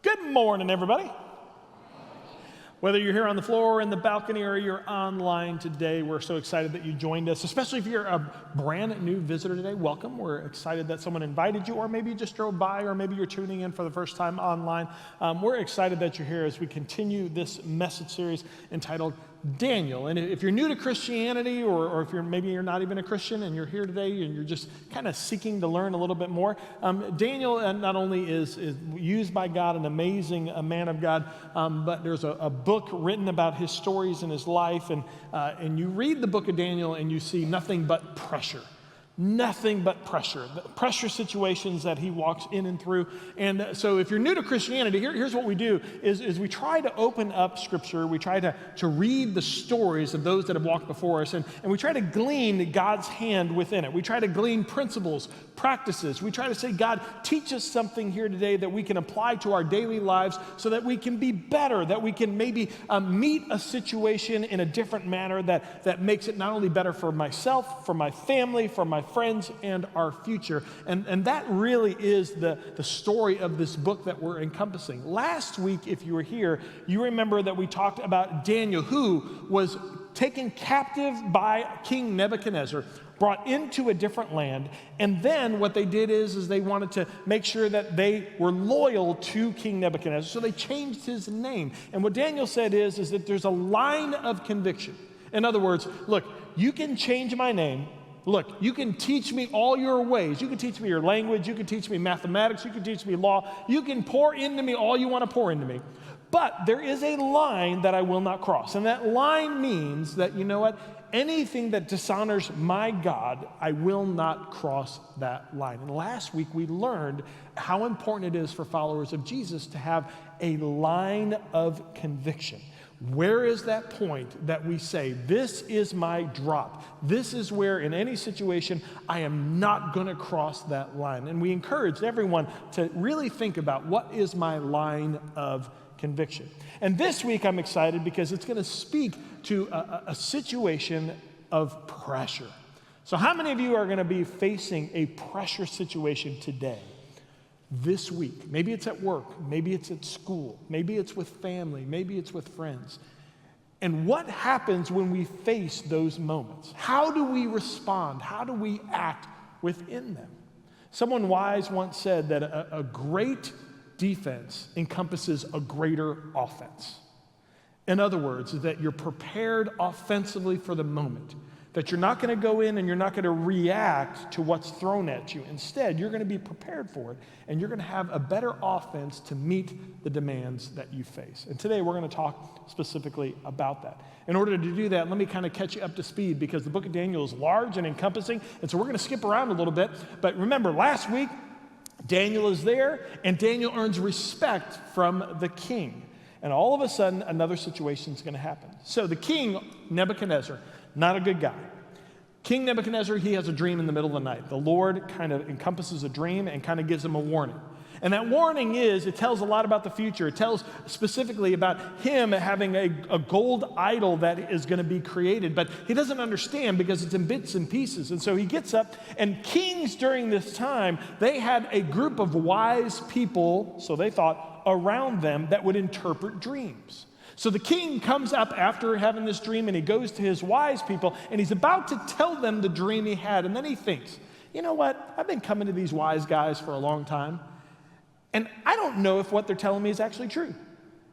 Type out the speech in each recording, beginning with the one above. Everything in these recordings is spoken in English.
Good morning, everybody. Whether you're here on the floor or in the balcony or you're online today, we're so excited that you joined us, especially if you're a brand new visitor today. Welcome. We're excited that someone invited you, or maybe you just drove by, or maybe you're tuning in for the first time online. We're excited that you're here as we continue this message series entitled Daniel. And if you're new to Christianity, or if maybe you're not even a Christian and you're here today and you're just kind of seeking to learn a little bit more, Daniel not only is used by God, an amazing man of God, but there's a book written about his stories and his life, and you read the book of Daniel and you see nothing but pressure. Nothing but pressure. The pressure situations that he walks in and through. And so if you're new to Christianity, here's what we do, is we try to open up Scripture. We try to read the stories of those that have walked before us, and we try to glean God's hand within it. We try to glean principles, practices. We try to say, God, teach us something here today that we can apply to our daily lives so that we can be better, that we can maybe meet a situation in a different manner that makes it not only better for myself, for my family, for my friends, and our future. And that really is the story of this book that we're encompassing. Last week, if you were here, you remember that we talked about Daniel, who was taken captive by King Nebuchadnezzar, brought into a different land, and then what they did is they wanted to make sure that they were loyal to King Nebuchadnezzar, so they changed his name. And what Daniel said is that there's a line of conviction. In other words, look, you can change my name. Look, you can teach me all your ways. You can teach me your language. You can teach me mathematics. You can teach me law. You can pour into me all you want to pour into me. But there is a line that I will not cross. And that line means that, you know what? Anything that dishonors my God, I will not cross that line. And last week we learned how important it is for followers of Jesus to have a line of conviction. Where is that point that we say, this is my drop? This is where in any situation I am not going to cross that line. And we encouraged everyone to really think about, what is my line of conviction? And this week I'm excited because it's going to speak to a situation of pressure. So how many of you are going to be facing a pressure situation today? This week. Maybe it's at work, maybe it's at school, maybe it's with family, maybe it's with friends. And what happens when we face those moments? How do we respond? How do we act within them? Someone wise once said that a great defense encompasses a greater offense. In other words, that you're prepared offensively for the moment. That you're not going to go in and you're not going to react to what's thrown at you. Instead, you're going to be prepared for it, and you're going to have a better offense to meet the demands that you face. And today we're going to talk specifically about that. In order to do that, let me kind of catch you up to speed, because the book of Daniel is large and encompassing, and so we're going to skip around a little bit. But remember, last week, Daniel is there, and Daniel earns respect from the king. And all of a sudden, another situation is going to happen. So the king, Nebuchadnezzar, not a good guy. King Nebuchadnezzar, he has a dream in the middle of the night. The Lord kind of encompasses a dream and kind of gives him a warning. And that warning it tells a lot about the future. It tells specifically about him having a gold idol that is going to be created. But he doesn't understand because it's in bits and pieces. And so he gets up, and kings during this time, they had a group of wise people, so they thought, around them that would interpret dreams. So the king comes up after having this dream, and he goes to his wise people, and he's about to tell them the dream he had. And then he thinks, you know what? I've been coming to these wise guys for a long time, and I don't know if what they're telling me is actually true.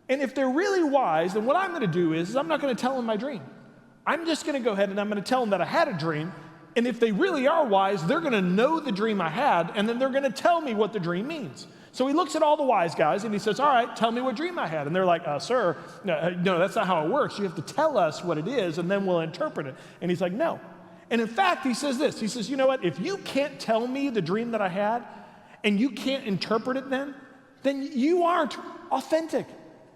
And if they're really wise, then what I'm going to do is I'm not going to tell them my dream. I'm just going to go ahead and I'm going to tell them that I had a dream. And if they really are wise, they're going to know the dream I had, and then they're going to tell me what the dream means. So he looks at all the wise guys and he says, all right, tell me what dream I had. And they're like, sir, no, that's not how it works. You have to tell us what it is, and then we'll interpret it. And he's like, no. And in fact, he says this. He says, you know what? If you can't tell me the dream that I had, and you can't interpret it then you aren't authentic.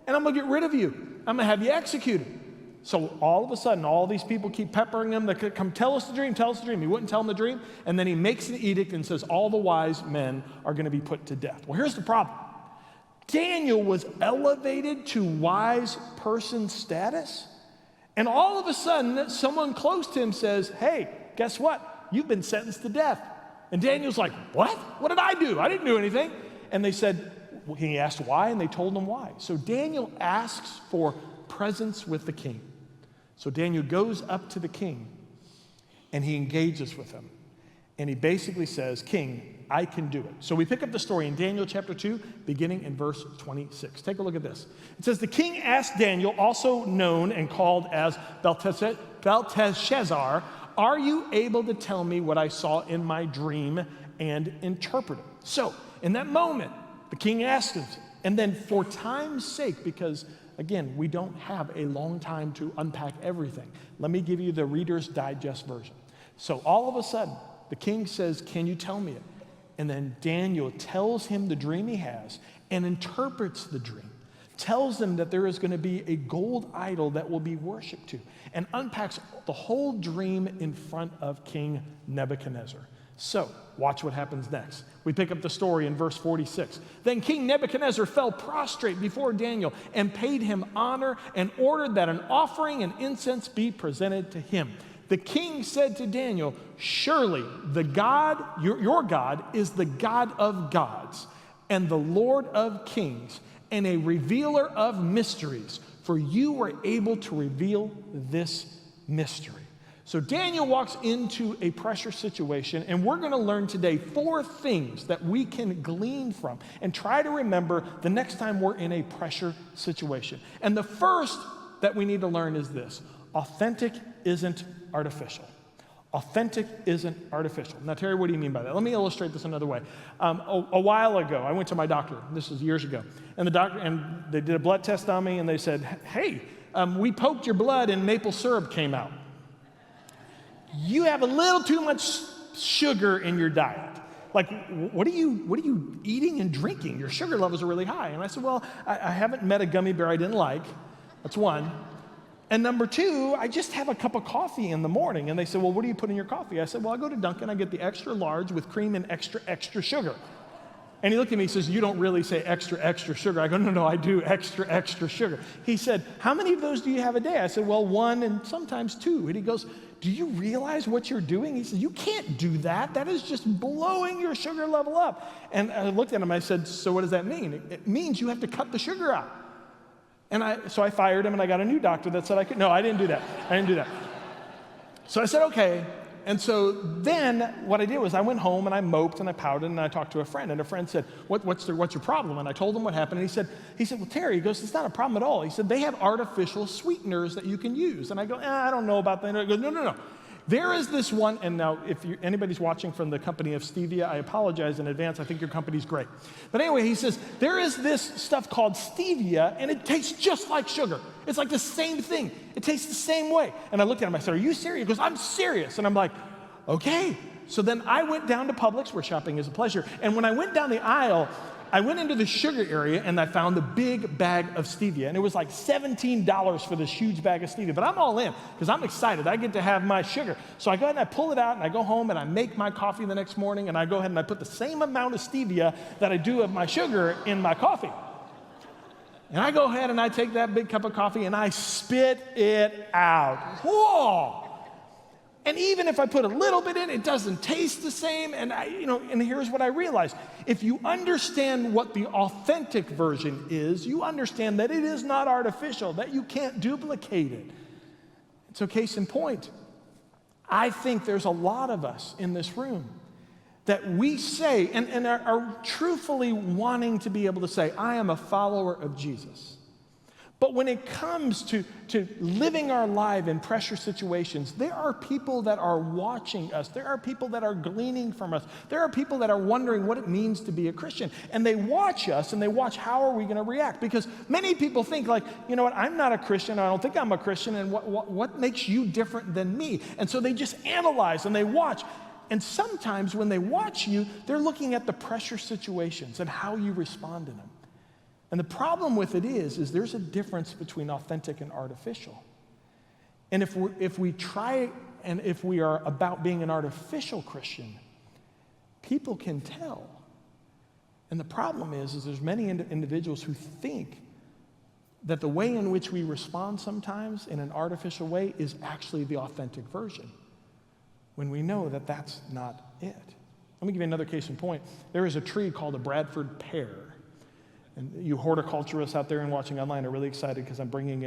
And I'm going to get rid of you. I'm going to have you executed. So all of a sudden, all these people keep peppering him. They come, tell us the dream, tell us the dream. He wouldn't tell them the dream. And then he makes an edict and says all the wise men are going to be put to death. Well, here's the problem. Daniel was elevated to wise person status. And all of a sudden, someone close to him says, hey, guess what? You've been sentenced to death. And Daniel's like, what? What did I do? I didn't do anything. And they said, he asked why, and they told him why. So Daniel asks for presence with the king. So Daniel goes up to the king, and he engages with him. And he basically says, King, I can do it. So we pick up the story in Daniel chapter 2, beginning in verse 26. Take a look at this. It says, the king asked Daniel, also known and called as Belteshazzar, are you able to tell me what I saw in my dream and interpret it? So in that moment, the king asked him, and then for time's sake, because again, we don't have a long time to unpack everything, let me give you the Reader's Digest version. So all of a sudden, the king says, can you tell me it? And then Daniel tells him the dream he has and interprets the dream, tells them that there is going to be a gold idol that will be worshiped to, and unpacks the whole dream in front of King Nebuchadnezzar. So, watch what happens next. We pick up the story in verse 46. Then King Nebuchadnezzar fell prostrate before Daniel and paid him honor and ordered that an offering and incense be presented to him. The king said to Daniel, surely the God, your God, is the God of gods and the Lord of kings and a revealer of mysteries, for you were able to reveal this mystery. So Daniel walks into a pressure situation, and we're going to learn today 4 things that we can glean from and try to remember the next time we're in a pressure situation. And the first that we need to learn is this: authentic isn't artificial. Authentic isn't artificial. Now, Terry, what do you mean by that? Let me illustrate this another way. A while ago, I went to my doctor. This was years ago. And they did a blood test on me, and they said, hey, we poked your blood and maple syrup came out. You have a little too much sugar in your diet. Like, what are you eating and drinking? Your sugar levels are really high. And I said, well, I haven't met a gummy bear I didn't like. That's one. And number 2, I just have a cup of coffee in the morning. And they said, well, what do you put in your coffee? I said, well, I go to Dunkin', I get the extra large with cream and extra sugar. And he looked at me and says, you don't really say extra sugar. I go, no, I do extra sugar. He said, how many of those do you have a day? I said, well, 1 and sometimes 2. And he goes, do you realize what you're doing? He says, you can't do that. That is just blowing your sugar level up. And I looked at him, I said, so what does that mean? It means you have to cut the sugar out. And so I fired him, and I got a new doctor that said I could. No, I didn't do that. So I said, okay. And so then what I did was I went home, and I moped, and I pouted, and I talked to a friend. And a friend said, what's your problem? And I told him what happened. And he said, well, Terry, he goes, it's not a problem at all. He said, they have artificial sweeteners that you can use. And I go, I don't know about that. And he goes, no. There is this one, and now if anybody's watching from the company of Stevia, I apologize in advance. I think your company's great. But anyway, he says, there is this stuff called Stevia, and it tastes just like sugar. It's like the same thing. It tastes the same way. And I looked at him, I said, are you serious? He goes, I'm serious. And I'm like, okay. So then I went down to Publix, where shopping is a pleasure. And when I went down the aisle, I went into the sugar area, and I found the big bag of Stevia. And it was like $17 for this huge bag of Stevia. But I'm all in, because I'm excited. I get to have my sugar. So I go ahead and I pull it out, and I go home, and I make my coffee the next morning, and I go ahead and I put the same amount of Stevia that I do of my sugar in my coffee. And I go ahead and I take that big cup of coffee, and I spit it out. Whoa! And even if I put a little bit in, it doesn't taste the same. And and here's what I realized. If you understand what the authentic version is, you understand that it is not artificial, that you can't duplicate it. So case in point, I think there's a lot of us in this room that we say and are truthfully wanting to be able to say, I am a follower of Jesus. But when it comes to living our life in pressure situations, there are people that are watching us. There are people that are gleaning from us. There are people that are wondering what it means to be a Christian. And they watch us, and they watch how are we going to react. Because many people think like, you know what, I'm not a Christian. I don't think I'm a Christian. And what makes you different than me? And so they just analyze and they watch. And sometimes when they watch you, they're looking at the pressure situations and how you respond to them. And the problem with it is there's a difference between authentic and artificial. And if we try and if we are about being an artificial Christian, people can tell. And the problem is there's many individuals who think that the way in which we respond sometimes in an artificial way is actually the authentic version, when we know that that's not it. Let me give you another case in point. There is a tree called a Bradford pear. And you horticulturists out there and watching online are really excited because I'm bringing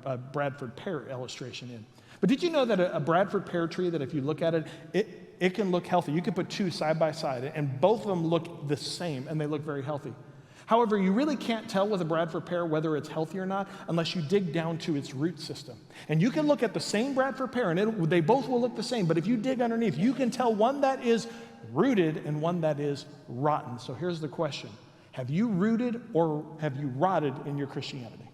a Bradford pear illustration in. But did you know that a Bradford pear tree, that if you look at it, it can look healthy. You can put two side by side, and both of them look the same, and they look very healthy. However, you really can't tell with a Bradford pear whether it's healthy or not unless you dig down to its root system. And you can look at the same Bradford pear, and they both will look the same, but if you dig underneath, you can tell one that is rooted and one that is rotten. So here's the question. Have you rooted or have you rotted in your Christianity?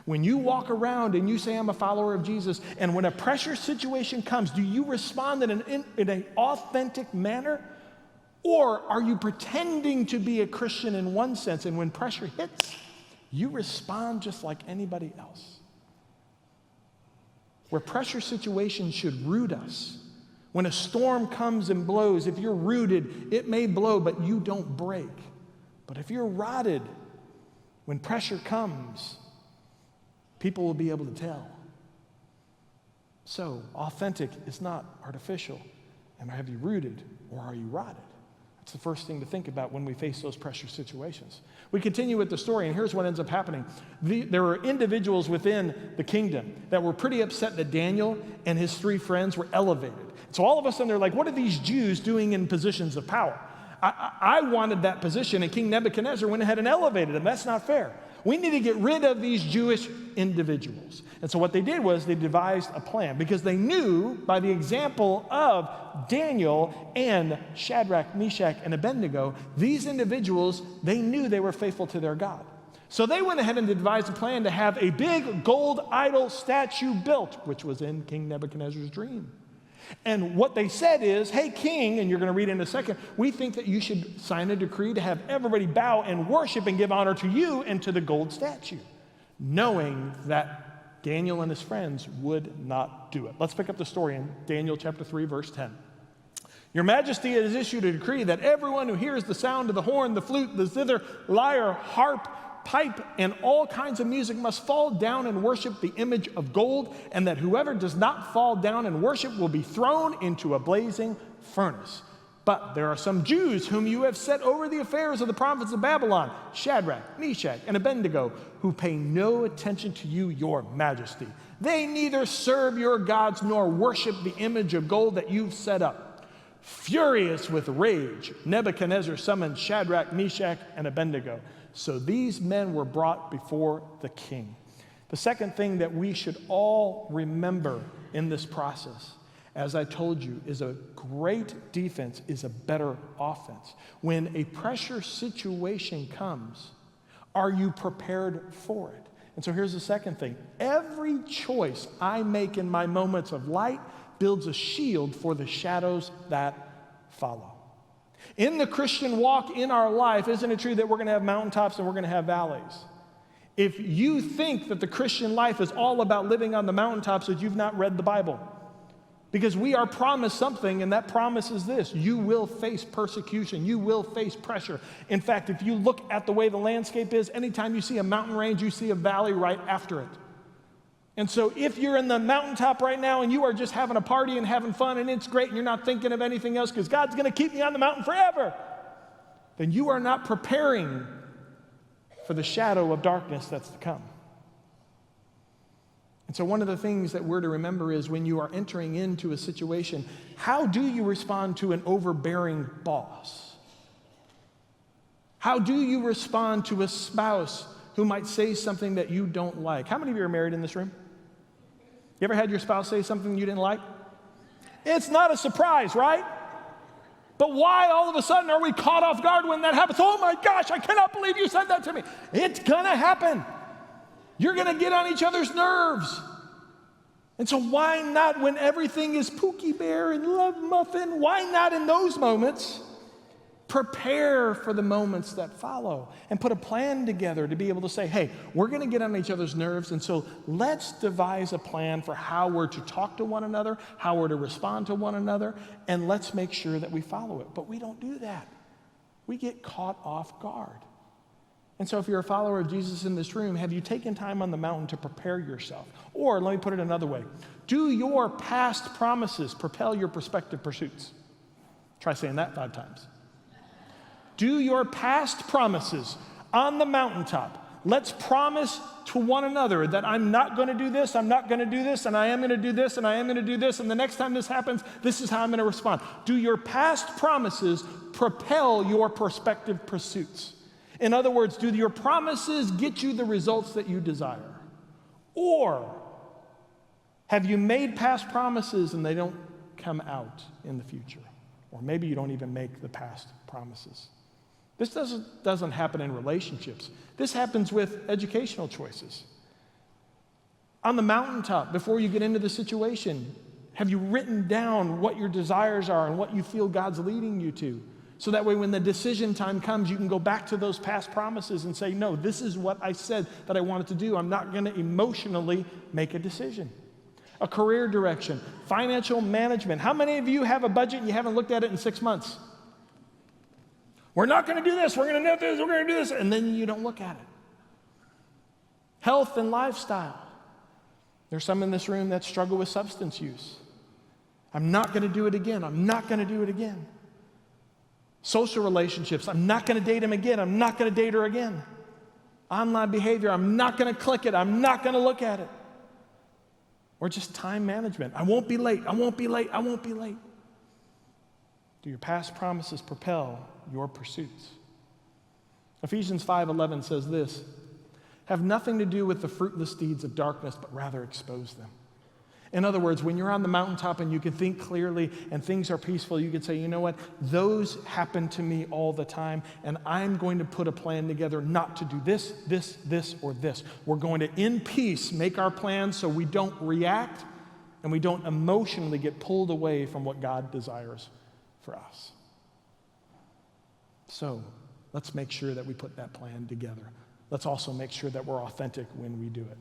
When you walk around and you say, I'm a follower of Jesus, and when a pressure situation comes, do you respond in an authentic manner? Or are you pretending to be a Christian in one sense, and when pressure hits, you respond just like anybody else? Where pressure situations should root us. When a storm comes and blows, if you're rooted, it may blow, but you don't break. But if you're rotted, when pressure comes, people will be able to tell. So, authentic is not artificial. And have you rooted or are you rotted? That's the first thing to think about when we face those pressure situations. We continue with the story, and here's what ends up happening. There were individuals within the kingdom that were pretty upset that Daniel and his three friends were elevated. So all of a sudden they're like, what are these Jews doing in positions of power? I wanted that position, and King Nebuchadnezzar went ahead and elevated him. That's not fair. We need to get rid of these Jewish individuals. And so what they did was they devised a plan, because they knew by the example of Daniel and Shadrach, Meshach, and Abednego, these individuals, they knew they were faithful to their God. So they went ahead and devised a plan to have a big gold idol statue built, which was in King Nebuchadnezzar's dream. And what they said is, hey, king, and you're going to read in a second, we think that you should sign a decree to have everybody bow and worship and give honor to you and to the gold statue, knowing that Daniel and his friends would not do it. Let's pick up the story in Daniel chapter 3, verse 10. Your majesty has issued a decree that everyone who hears the sound of the horn, the flute, the zither, lyre, harp, pipe, and all kinds of music must fall down and worship the image of gold, and that whoever does not fall down and worship will be thrown into a blazing furnace. But there are some Jews whom you have set over the affairs of the prophets of Babylon, Shadrach, Meshach, and Abednego, who pay no attention to you, your majesty. They neither serve your gods nor worship the image of gold that you've set up. Furious with rage, Nebuchadnezzar summoned Shadrach, Meshach, and Abednego. So these men were brought before the king. The second thing that we should all remember in this process, as I told you, is a great defense is a better offense. When a pressure situation comes, are you prepared for it? And so here's the second thing. Every choice I make in my moments of light builds a shield for the shadows that follow. In the Christian walk in our life, isn't it true that we're going to have mountaintops and we're going to have valleys? If you think that the Christian life is all about living on the mountaintops, that you've not read the Bible. Because we are promised something, and that promise is this: you will face persecution, you will face pressure. In fact, if you look at the way the landscape is, anytime you see a mountain range, you see a valley right after it. And so if you're in the mountaintop right now and you are just having a party and having fun and it's great and you're not thinking of anything else because God's going to keep me on the mountain forever, then you are not preparing for the shadow of darkness that's to come. And so one of the things that we're to remember is when you are entering into a situation, how do you respond to an overbearing boss? How do you respond to a spouse who might say something that you don't like? How many of you are married in this room? You ever had your spouse say something you didn't like? It's not a surprise, right? But why all of a sudden are we caught off guard when that happens? Oh my gosh, I cannot believe you said that to me. It's gonna happen. You're gonna get on each other's nerves. And so why not, when everything is Pookie Bear and Love Muffin, why not in those moments prepare for the moments that follow and put a plan together to be able to say, hey, we're going to get on each other's nerves, and so let's devise a plan for how we're to talk to one another, how we're to respond to one another, and let's make sure that we follow it. But we don't do that. We get caught off guard. And so if you're a follower of Jesus in this room, have you taken time on the mountain to prepare yourself? Or let me put it another way. Do your past promises propel your prospective pursuits? Try saying that 5 times. Do your past promises on the mountaintop. Let's promise to one another that I'm not going to do this, I'm not going to do this, and I am going to do this, and I am going to do this, and the next time this happens, this is how I'm going to respond. Do your past promises propel your prospective pursuits? In other words, do your promises get you the results that you desire? Or have you made past promises and they don't come out in the future? Or maybe you don't even make the past promises. This doesn't happen in relationships. This happens with educational choices. On the mountaintop, before you get into the situation, have you written down what your desires are and what you feel God's leading you to? So that way when the decision time comes, you can go back to those past promises and say, no, this is what I said that I wanted to do. I'm not going to emotionally make a decision. A career direction, financial management. How many of you have a budget and you haven't looked at it in 6 months? We're not going to do this, we're going to do this, we're going to do this, and then you don't look at it. Health and lifestyle. There's some in this room that struggle with substance use. I'm not going to do it again. I'm not going to do it again. Social relationships. I'm not going to date him again. I'm not going to date her again. Online behavior. I'm not going to click it. I'm not going to look at it. Or just time management. I won't be late. I won't be late. I won't be late. Do your past promises propel your pursuits? Ephesians 5:11 says this, have nothing to do with the fruitless deeds of darkness, but rather expose them. In other words, when you're on the mountaintop and you can think clearly and things are peaceful, you can say, you know what, those happen to me all the time, and I'm going to put a plan together not to do this, this, this, or this. We're going to, in peace, make our plans so we don't react and we don't emotionally get pulled away from what God desires for us. So let's make sure that we put that plan together. Let's also make sure that we're authentic when we do it.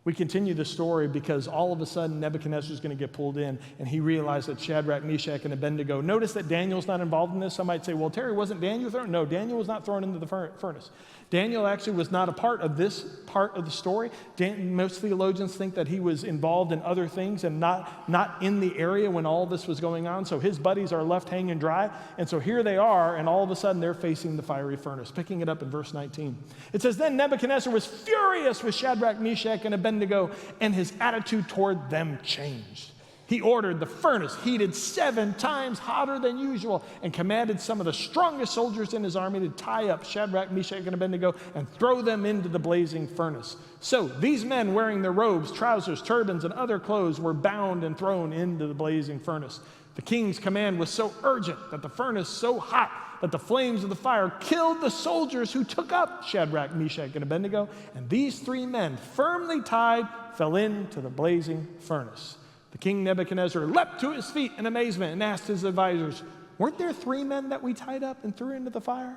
We continue the story because all of a sudden Nebuchadnezzar is going to get pulled in, and he realized that Shadrach, Meshach, and Abednego. Notice that Daniel's not involved in this. Some might say, well, Terry, wasn't Daniel thrown? No, Daniel was not thrown into the furnace. Daniel actually was not a part of this part of the story. Most theologians think that he was involved in other things and not in the area when all this was going on. So his buddies are left hanging dry. And so here they are, and all of a sudden they're facing the fiery furnace. Picking it up in verse 19. It says, then Nebuchadnezzar was furious with Shadrach, Meshach, and Abednego, and his attitude toward them changed. He ordered the furnace heated 7 times hotter than usual and commanded some of the strongest soldiers in his army to tie up Shadrach, Meshach, and Abednego and throw them into the blazing furnace. So these men, wearing their robes, trousers, turbans, and other clothes, were bound and thrown into the blazing furnace. The king's command was so urgent that the furnace so hot that the flames of the fire killed the soldiers who took up Shadrach, Meshach, and Abednego, and these 3 men, firmly tied, fell into the blazing furnace. The king Nebuchadnezzar leapt to his feet in amazement and asked his advisors, weren't there 3 men that we tied up and threw into the fire?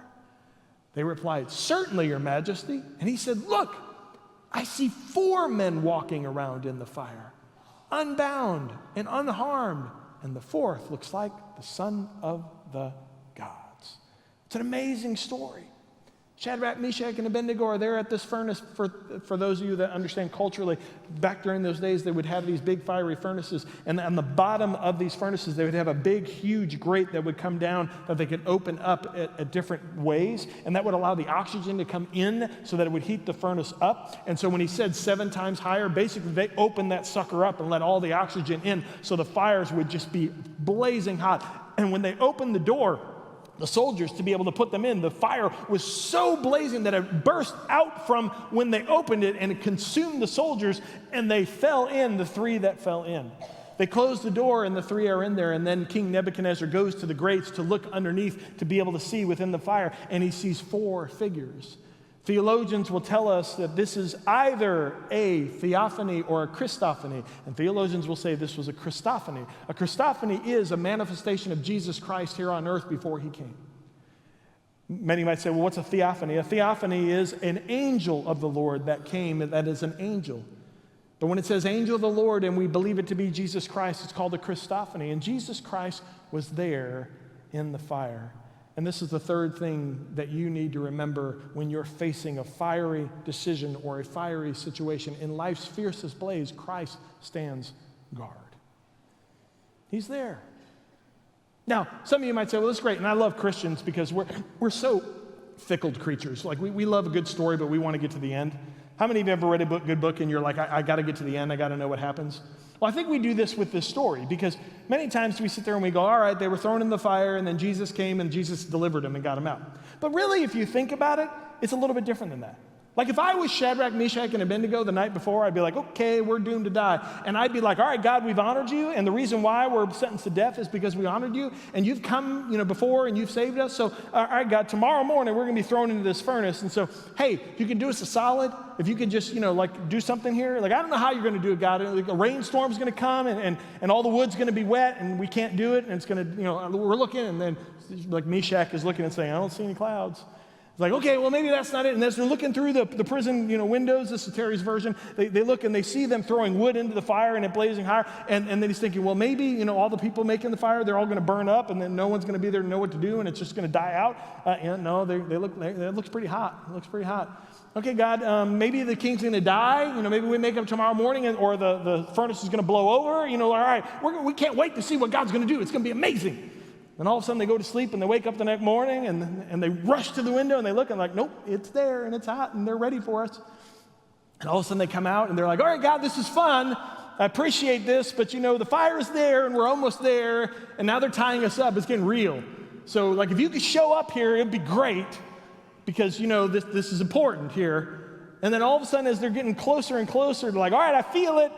They replied, certainly, your majesty. And he said, look, I see 4 men walking around in the fire, unbound and unharmed, and the 4th looks like the son of the gods. It's an amazing story. Shadrach, Meshach, and Abednego are there at this furnace. For those of you that understand culturally, back during those days, they would have these big fiery furnaces, and on the bottom of these furnaces, they would have a big, huge grate that would come down that they could open up at different ways, and that would allow the oxygen to come in so that it would heat the furnace up. And so when he said 7 times higher, basically they opened that sucker up and let all the oxygen in, so the fires would just be blazing hot. And when they opened the door, the soldiers, to be able to put them in, the fire was so blazing that it burst out from when they opened it, and it consumed the soldiers, and they fell in, the 3 that fell in. They close the door, and the 3 are in there, and then King Nebuchadnezzar goes to the grates to look underneath to be able to see within the fire, and he sees 4 figures. Theologians will tell us that this is either a theophany or a Christophany, and theologians will say this was a Christophany. A Christophany is a manifestation of Jesus Christ here on earth before he came. Many might say, well, what's a theophany? A theophany is an angel of the Lord that came, that is an angel. But when it says angel of the Lord and we believe it to be Jesus Christ, it's called a Christophany, and Jesus Christ was there in the fire. And this is the third thing that you need to remember when you're facing a fiery decision or a fiery situation. In life's fiercest blaze, Christ stands guard. He's there. Now, some of you might say, well, that's great, and I love Christians because we're so fickle creatures. Like, we love a good story, but we want to get to the end. How many of you have ever read a good book and you're like, I got to get to the end, I got to know what happens? Well, I think we do this with this story because many times we sit there and we go, all right, they were thrown in the fire, and then Jesus came and Jesus delivered them and got them out. But really, if you think about it, it's a little bit different than that. Like if I was Shadrach, Meshach, and Abednego the night before, I'd be like, okay, we're doomed to die. And I'd be like, all right, God, we've honored you. And the reason why we're sentenced to death is because we honored you. And you've come, before and you've saved us. So, all right, God, tomorrow morning we're going to be thrown into this furnace. And so, hey, if you can do us a solid, if you could just, do something here. Like, I don't know how you're going to do it, God. Like, a rainstorm's going to come and all the wood's going to be wet and we can't do it. And it's going to, we're looking, and then like Meshach is looking and saying, I don't see any clouds. Like, okay, well, maybe that's not it. And as they're looking through the prison, windows, this is Terry's version, they look and they see them throwing wood into the fire and it blazing higher. And then he's thinking, well, maybe, all the people making the fire, they're all going to burn up and then no one's going to be there to know what to do and it's just going to die out. No, it looks pretty hot. It looks pretty hot. Okay, God, maybe the king's going to die. Maybe we make him tomorrow morning or the furnace is going to blow over. All right, we can't wait to see what God's going to do. It's going to be amazing. And all of a sudden they go to sleep and they wake up the next morning and they rush to the window and they look and like, nope, it's there and it's hot and they're ready for us. And all of a sudden they come out and they're like, all right, God, this is fun. I appreciate this, but the fire is there and we're almost there. And now they're tying us up. It's getting real. So like if you could show up here, it'd be great because, this is important here. And then all of a sudden, as they're getting closer and closer, they're like, all right, I feel it.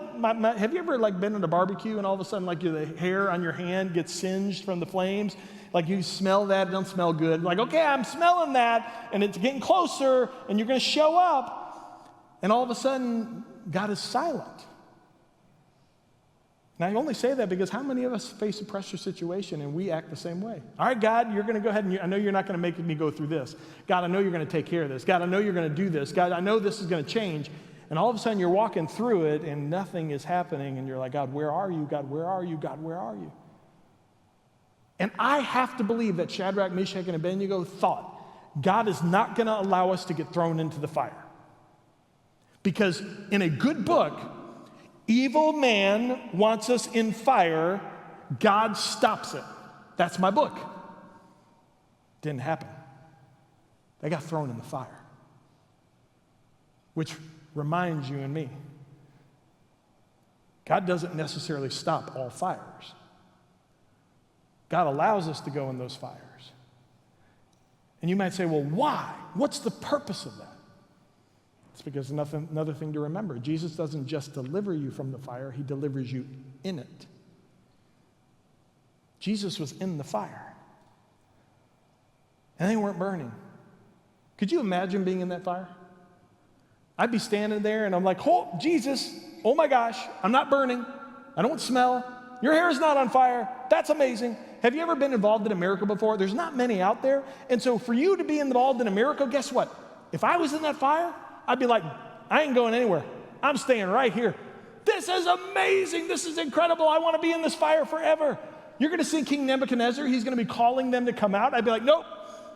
Have you ever been at a barbecue and all of a sudden the hair on your hand gets singed from the flames? Like you smell that, it don't smell good. Like, okay, I'm smelling that, and it's getting closer, and you're going to show up. And all of a sudden, God is silent. Now, I only say that because how many of us face a pressure situation and we act the same way? All right, God, you're going to go ahead and I know you're not going to make me go through this. God, I know you're going to take care of this. God, I know you're going to do this. God, I know this is going to change. And all of a sudden you're walking through it and nothing is happening and you're like, God, where are you? God, where are you? God, where are you? And I have to believe that Shadrach, Meshach, and Abednego thought God is not going to allow us to get thrown into the fire. Because in a good book, evil man wants us in fire. God stops it. That's my book. Didn't happen. They got thrown in the fire. Which reminds you and me, God doesn't necessarily stop all fires. God allows us to go in those fires. And you might say, well, why? What's the purpose of that? It's because another thing to remember, Jesus doesn't just deliver you from the fire, he delivers you in it. Jesus was in the fire. And they weren't burning. Could you imagine being in that fire? I'd be standing there and I'm like, oh, Jesus, oh my gosh, I'm not burning. I don't smell. Your hair is not on fire. That's amazing. Have you ever been involved in a miracle before? There's not many out there. And so for you to be involved in a miracle, guess what? If I was in that fire, I'd be like, I ain't going anywhere. I'm staying right here. This is amazing. This is incredible. I want to be in this fire forever. You're going to see King Nebuchadnezzar. He's going to be calling them to come out. I'd be like, nope,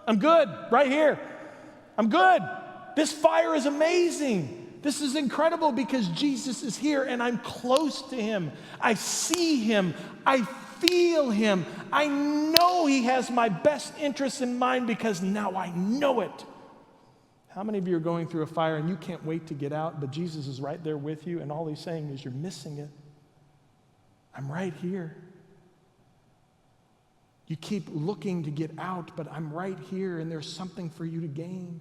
I'm good right here. I'm good. This fire is amazing. This is incredible because Jesus is here and I'm close to him. I see him. I feel him. I know he has my best interests in mind because now I know it. How many of you are going through a fire and you can't wait to get out, but Jesus is right there with you and all he's saying is you're missing it. I'm right here. You keep looking to get out, but I'm right here and there's something for you to gain.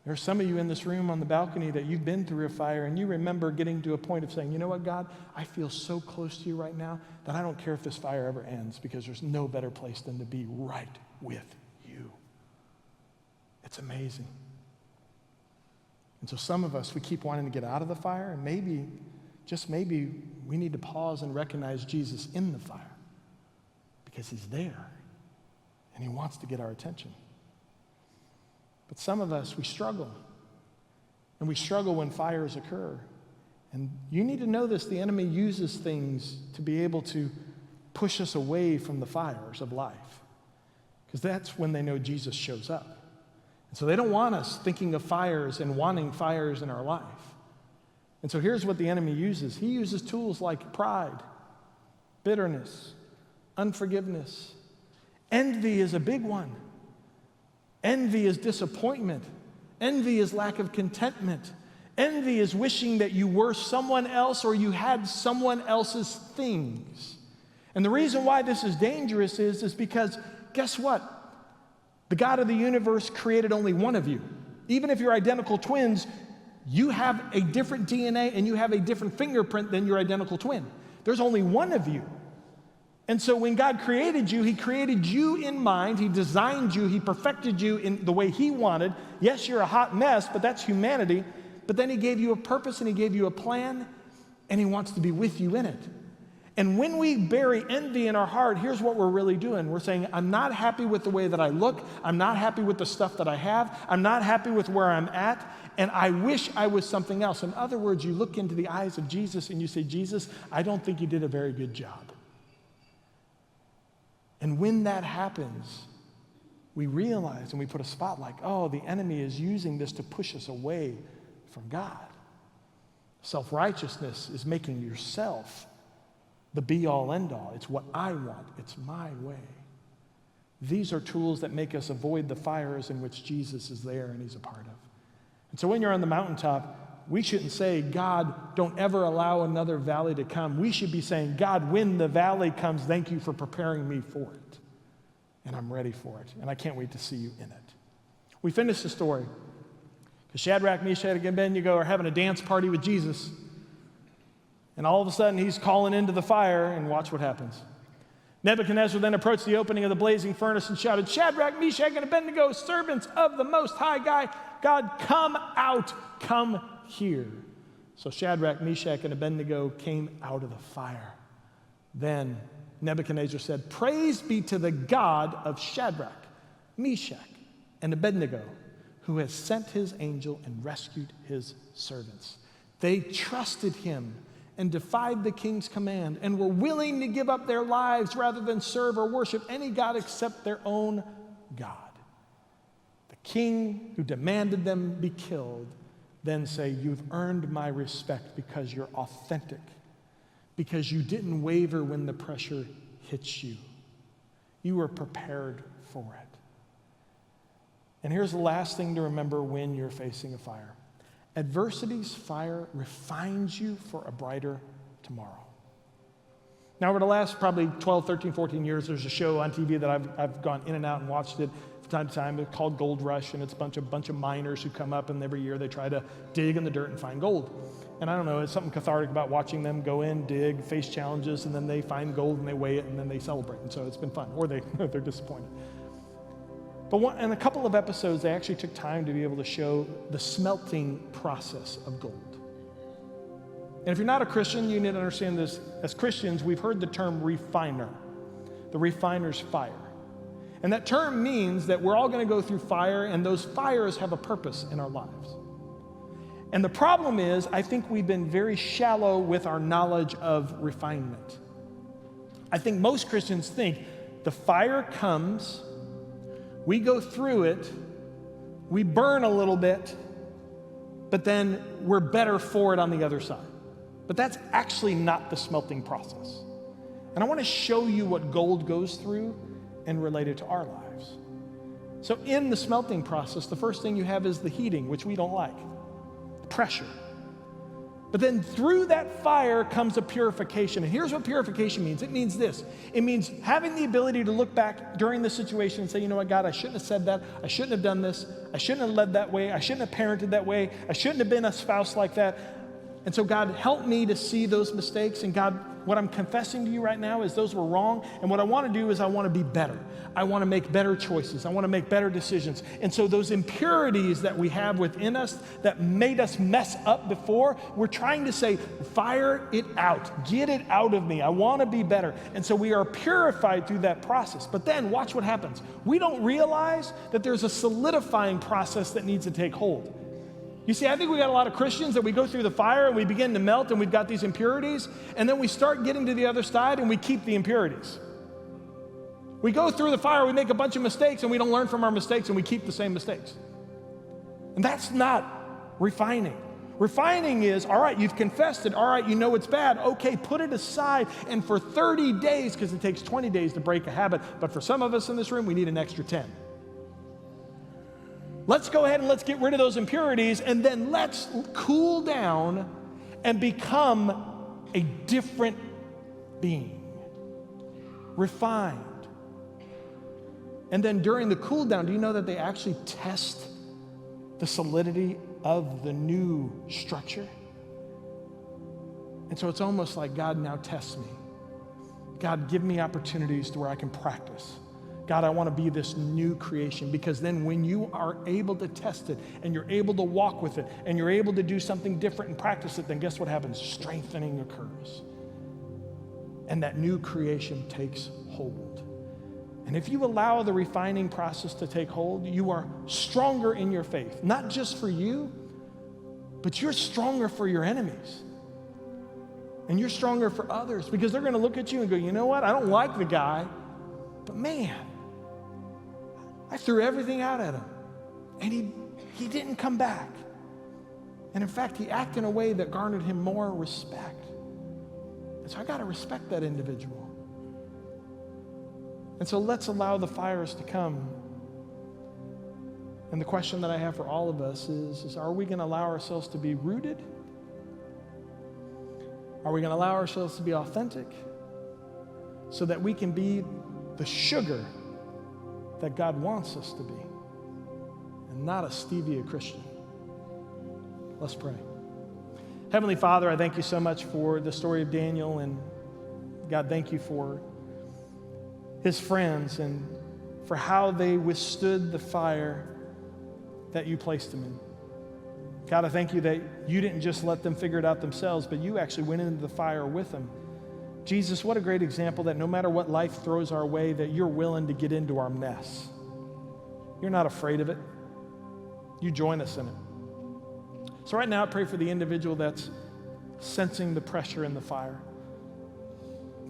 There are some of you in this room on the balcony that you've been through a fire and you remember getting to a point of saying, you know what, God, I feel so close to you right now that I don't care if this fire ever ends because there's no better place than to be right with you. It's amazing. And so some of us, we keep wanting to get out of the fire, and maybe, just maybe, we need to pause and recognize Jesus in the fire because he's there and he wants to get our attention. But some of us, we struggle. And we struggle when fires occur. And you need to know this, the enemy uses things to be able to push us away from the fires of life. Because that's when they know Jesus shows up. And so they don't want us thinking of fires and wanting fires in our life. And so here's what the enemy uses. He uses tools like pride, bitterness, unforgiveness. Envy is a big one. Envy is disappointment. Envy is lack of contentment. Envy is wishing that you were someone else or you had someone else's things. And the reason why this is dangerous is because, guess what? The God of the universe created only one of you. Even if you're identical twins, you have a different DNA and you have a different fingerprint than your identical twin. There's only one of you. And so when God created you, He created you in mind. He designed you. He perfected you in the way He wanted. Yes, you're a hot mess, but that's humanity. But then He gave you a purpose and He gave you a plan, and He wants to be with you in it. And when we bury envy in our heart, here's what we're really doing. We're saying, I'm not happy with the way that I look. I'm not happy with the stuff that I have. I'm not happy with where I'm at. And I wish I was something else. In other words, you look into the eyes of Jesus and you say, Jesus, I don't think you did a very good job. And when that happens, we realize and we put a spotlight, oh, the enemy is using this to push us away from God. Self-righteousness is making yourself the be-all, end-all. It's what I want. It's my way. These are tools that make us avoid the fires in which Jesus is there and He's a part of. And so when you're on the mountaintop, we shouldn't say, God, don't ever allow another valley to come. We should be saying, God, when the valley comes, thank you for preparing me for it. And I'm ready for it. And I can't wait to see you in it. We finished the story because Shadrach, Meshach, and Abednego are having a dance party with Jesus. And all of a sudden, He's calling into the fire, and watch what happens. Nebuchadnezzar then approached the opening of the blazing furnace and shouted, Shadrach, Meshach, and Abednego, servants of the Most High God, come out, come here. So Shadrach, Meshach, and Abednego came out of the fire. Then Nebuchadnezzar said, praise be to the God of Shadrach, Meshach, and Abednego, who has sent His angel and rescued His servants. They trusted Him and defied the king's command and were willing to give up their lives rather than serve or worship any god except their own God. The king who demanded them be killed then say, you've earned my respect because you're authentic, because you didn't waver when the pressure hits you. You were prepared for it. And here's the last thing to remember when you're facing a fire. Adversity's fire refines you for a brighter tomorrow. Now, over the last probably 12, 13, 14 years, there's a show on TV that I've gone in and out and watched it from time to time. It's called Gold Rush, and it's a bunch of miners who come up, and every year they try to dig in the dirt and find gold. And I don't know, it's something cathartic about watching them go in, dig, face challenges, and then they find gold and they weigh it and then they celebrate. And so it's been fun, or they're disappointed. But in a couple of episodes, they actually took time to be able to show the smelting process of gold. And if you're not a Christian, you need to understand this. As Christians, we've heard the term refiner, the refiner's fire. And that term means that we're all going to go through fire, and those fires have a purpose in our lives. And the problem is, I think we've been very shallow with our knowledge of refinement. I think most Christians think the fire comes, we go through it, we burn a little bit, but then we're better for it on the other side. But that's actually not the smelting process. And I want to show you what gold goes through and relate it to our lives. So in the smelting process, the first thing you have is the heating, which we don't like, the pressure. But then through that fire comes a purification. And here's what purification means. It means this. It means having the ability to look back during the situation and say, you know what, God, I shouldn't have said that. I shouldn't have done this. I shouldn't have led that way. I shouldn't have parented that way. I shouldn't have been a spouse like that. And so God, help me to see those mistakes. And God, what I'm confessing to you right now is those were wrong. And what I want to do is I want to be better. I want to make better choices. I want to make better decisions. And so those impurities that we have within us that made us mess up before, we're trying to say, fire it out. Get it out of me. I want to be better. And so we are purified through that process. But then watch what happens. We don't realize that there's a solidifying process that needs to take hold. You see, I think we got a lot of Christians that we go through the fire and we begin to melt and we've got these impurities, and then we start getting to the other side and we keep the impurities. We go through the fire, we make a bunch of mistakes, and we don't learn from our mistakes and we keep the same mistakes. And that's not refining. Refining is, all right, you've confessed it. All right, you know it's bad. Okay, put it aside. And for 30 days, because it takes 20 days to break a habit, but for some of us in this room, we need an extra 10. Let's go ahead and let's get rid of those impurities, and then let's cool down and become a different being, refined. And then during the cool down, do you know that they actually test the solidity of the new structure? And so it's almost like God now tests me. God, give me opportunities to where I can practice. God, I want to be this new creation, because then when you are able to test it and you're able to walk with it and you're able to do something different and practice it, then guess what happens? Strengthening occurs. And that new creation takes hold. And if you allow the refining process to take hold, you are stronger in your faith, not just for you, but you're stronger for your enemies. And you're stronger for others, because they're going to look at you and go, you know what? I don't like the guy, but man, I threw everything out at him, and he didn't come back. And in fact, he acted in a way that garnered him more respect. And so I got to respect that individual. And so let's allow the fires to come. And the question that I have for all of us is are we going to allow ourselves to be rooted? Are we going to allow ourselves to be authentic so that we can be the sugar that God wants us to be and not a stevia Christian? Let's pray. Heavenly Father, I thank you so much for the story of Daniel, and God, thank you for his friends and for how they withstood the fire that you placed him in. God, I thank you that you didn't just let them figure it out themselves, but you actually went into the fire with them. Jesus, what a great example that no matter what life throws our way, that you're willing to get into our mess. You're not afraid of it. You join us in it. So right now I pray for the individual that's sensing the pressure in the fire.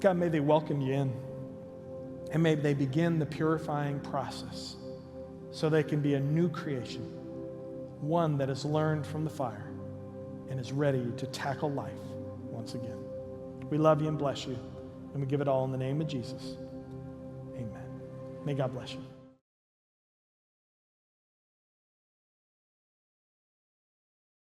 God, may they welcome you in. And may they begin the purifying process so they can be a new creation, one that has learned from the fire and is ready to tackle life once again. We love you and bless you, and we give it all in the name of Jesus. Amen. May God bless you.